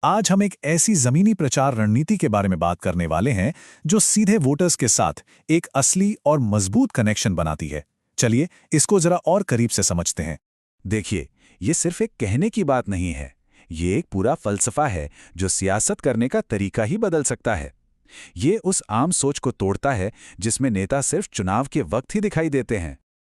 आज हम एक ऐसी जमीनी प्रचार रणनीति के बारे में बात करने वाले हैं जो सीधे वोटर्स के साथ एक असली और मजबूत कनेक्शन बनाती है। चलिए इसको जरा और करीब से समझते हैं। देखिए, ये सिर्फ एक कहने की बात नहीं है। ये एक पूरा फलसफा है जो सियासत करने का तरीका ही बदल सकता है। ये उस आम सोच को तोड़ता है जिसमें नेता सिर्फ चुनाव के वक्त ही दिखाई देते हैं।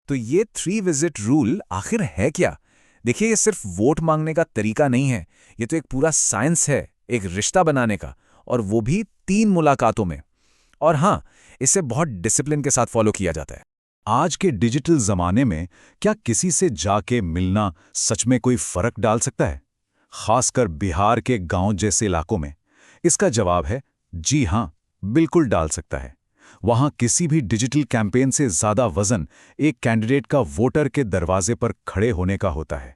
तो ये 3 विजिट रूल आखिर है क्या? देखिए, ये सिर्फ वोट मांगने का तरीका नहीं है। ये तो एक पूरा साइंस है, एक रिश्ता बनाने का, और वो भी 3 मुलाकातों में। और हाँ, इसे बहुत डिसिप्लिन के साथ फॉलो किया जाता है। आज के डिजिटल जमाने में क्या किसी से जाके मिलना सच में कोई फर्क डाल सकता है, खासकर बिहार के गांव जैसे इलाकों में? इसका जवाब है जी हां, बिल्कुल डाल सकता है। वहां किसी भी डिजिटल कैंपेन से ज्यादा वजन एक कैंडिडेट का वोटर के दरवाजे पर खड़े होने का होता है।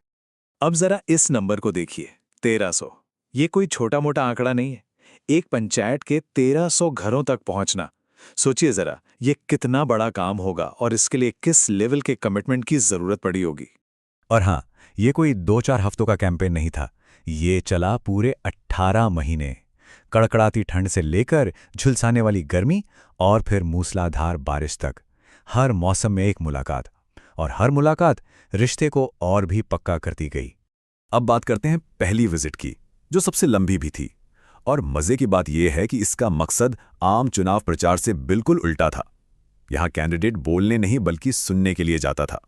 अब जरा इस नंबर को देखिए, 1300। ये कोई छोटा मोटा आंकड़ा नहीं है। एक पंचायत के 1300 घरों तक पहुंचना, सोचिए जरा, ये कितना बड़ा काम होगा और इसके लिए किस लेवल के कमिटमेंट की जरूरत पड़ी होगी। और हाँ, ये कोई 2-4 हफ्तों का कैंपेन नहीं था। ये चला पूरे 18 महीने। कड़कड़ाती ठंड से लेकर झुलसाने वाली गर्मी और फिर मूसलाधार बारिश तक, हर मौसम में एक मुलाकात, और हर मुलाकात रिश्ते को और भी पक्का करती गई। अब बात करते हैं पहली विजिट की, जो सबसे लंबी भी थी। और मजे की बात यह है कि इसका मकसद आम चुनाव प्रचार से बिल्कुल उल्टा था। यहां कैंडिडेट बोलने नहीं बल्कि सुनने के लिए जाता था।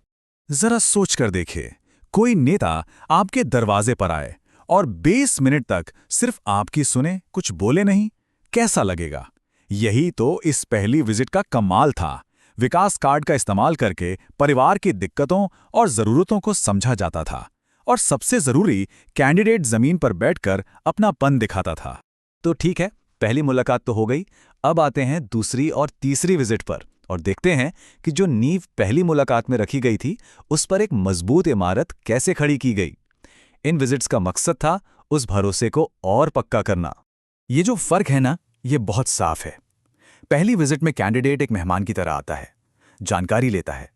जरा सोच कर देखिए, कोई नेता आपके दरवाजे पर आए और 20 मिनट तक सिर्फ आपकी सुने, कुछ बोले नहीं, कैसा लगेगा? यही तो इस पहली विजिट का कमाल था। विकास कार्ड का इस्तेमाल करके परिवार की दिक्कतों और जरूरतों को समझा जाता था, और सबसे जरूरी, कैंडिडेट जमीन पर बैठकर अपनापन दिखाता था। तो ठीक है, पहली मुलाकात तो हो गई। अब आते हैं दूसरी और तीसरी विजिट पर और देखते हैं कि जो नींव पहली मुलाकात में रखी गई थी, उस पर एक मजबूत इमारत कैसे खड़ी की गई। इन विजिट्स का मकसद था उस भरोसे को और पक्का करना। ये जो फर्क है ना, ये बहुत साफ है। पहली विजिट में कैंडिडेट एक मेहमान की तरह आता है, जानकारी लेता है,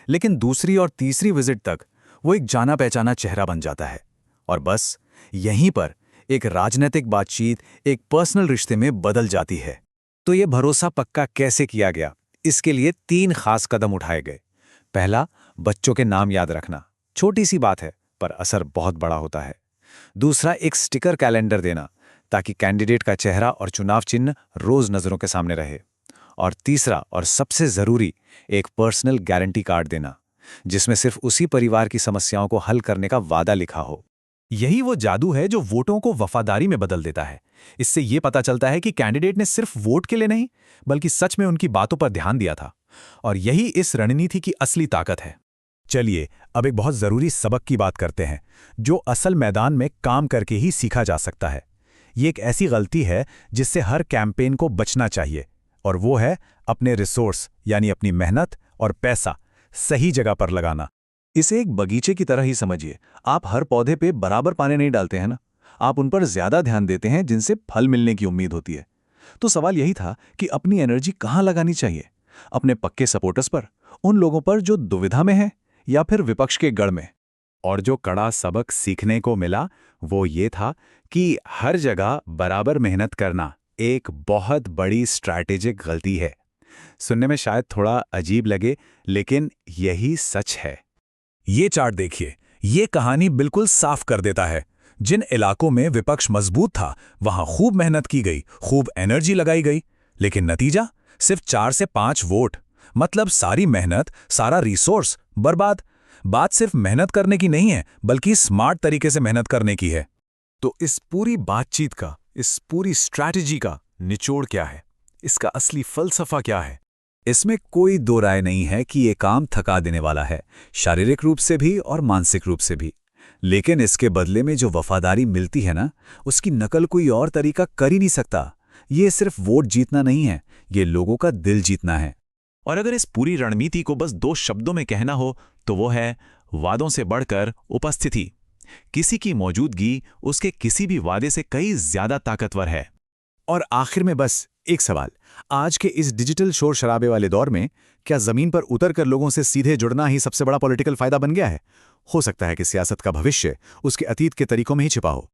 लेकिन दूसरी और तीसरी विजिट तक वो एक जाना पहचाना चेहरा बन जाता है। और बस यहीं पर एक राजनीतिक बातचीत एक पर्सनल रिश्ते में बदल जाती है। तो ये भरोसा पक्का कैसे किया गया? इसके लिए 3 खास कदम उठाए गए। पहला, बच्चों के नाम याद रखना। छोटी सी बात है, पर असर बहुत बड़ा होता है। दूसरा, एक स्टिकर कैलेंडर देना, ताकि कैंडिडेट का चेहरा और चुनाव चिन्ह रोज नजरों के सामने रहे। और तीसरा और सबसे जरूरी, एक पर्सनल गारंटी कार्ड देना, जिसमें सिर्फ उसी परिवार की समस्याओं को हल करने का वादा लिखा हो। यही वो जादू है जो वोटों को वफादारी में बदल देता है। इससे ये पता चलता है कि कैंडिडेट ने सिर्फ वोट के लिए नहीं, बल्कि सच में उनकी बातों पर ध्यान दिया था। और यही इस रणनीति की असली ताकत है। चलिए अब एक बहुत जरूरी सबक की बात करते हैं, जो असल मैदान में काम करके ही सीखा जा सकता है। ये एक ऐसी गलती है जिससे हर कैंपेन को बचना चाहिए, और वो है अपने रिसोर्स यानी अपनी मेहनत और पैसा सही जगह पर लगाना। इसे एक बगीचे की तरह ही समझिए। आप हर पौधे पे बराबर पानी नहीं डालते हैं ना, आप उन पर ज्यादा ध्यान देते हैं जिनसे फल मिलने की उम्मीद होती है। तो सवाल यही था कि अपनी एनर्जी कहाँ लगानी चाहिए? अपने पक्के सपोर्टर्स पर, उन लोगों पर जो दुविधा में है, या फिर विपक्ष के गढ़ में? और जो कड़ा सबक सीखने को मिला वो ये था कि हर जगह बराबर मेहनत करना एक बहुत बड़ी स्ट्रैटेजिक गलती है। सुनने में शायद थोड़ा अजीब लगे, लेकिन यही सच है। ये चार्ट देखिए, ये कहानी बिल्कुल साफ कर देता है। जिन इलाकों में विपक्ष मजबूत था, वहां खूब मेहनत की गई, खूब एनर्जी लगाई गई, लेकिन नतीजा सिर्फ 4 से 5 वोट। मतलब सारी मेहनत, सारा रिसोर्स बर्बाद। बात सिर्फ मेहनत करने की नहीं है, बल्कि स्मार्ट तरीके से मेहनत करने की है। तो इस पूरी बातचीत का, इस पूरी स्ट्रैटेजी का निचोड़ क्या है? इसका असली फलसफा क्या है? इसमें कोई दो राय नहीं है कि ये काम थका देने वाला है, शारीरिक रूप से भी और मानसिक रूप से भी। लेकिन इसके बदले में जो वफादारी मिलती है ना, उसकी नकल कोई और तरीका कर ही नहीं सकता। ये सिर्फ वोट जीतना नहीं है, ये लोगों का दिल जीतना है। और अगर इस पूरी रणनीति को बस 2 शब्दों में कहना हो, तो वो है वादों से बढ़कर उपस्थिति। किसी की मौजूदगी उसके किसी भी वादे से कई ज्यादा ताकतवर है। और आखिर में बस एक सवाल, आज के इस डिजिटल शोर शराबे वाले दौर में क्या जमीन पर उतरकर लोगों से सीधे जुड़ना ही सबसे बड़ा पॉलिटिकल फायदा बन गया है? हो सकता है कि सियासत का भविष्य उसके अतीत के तरीकों में ही छिपा हो।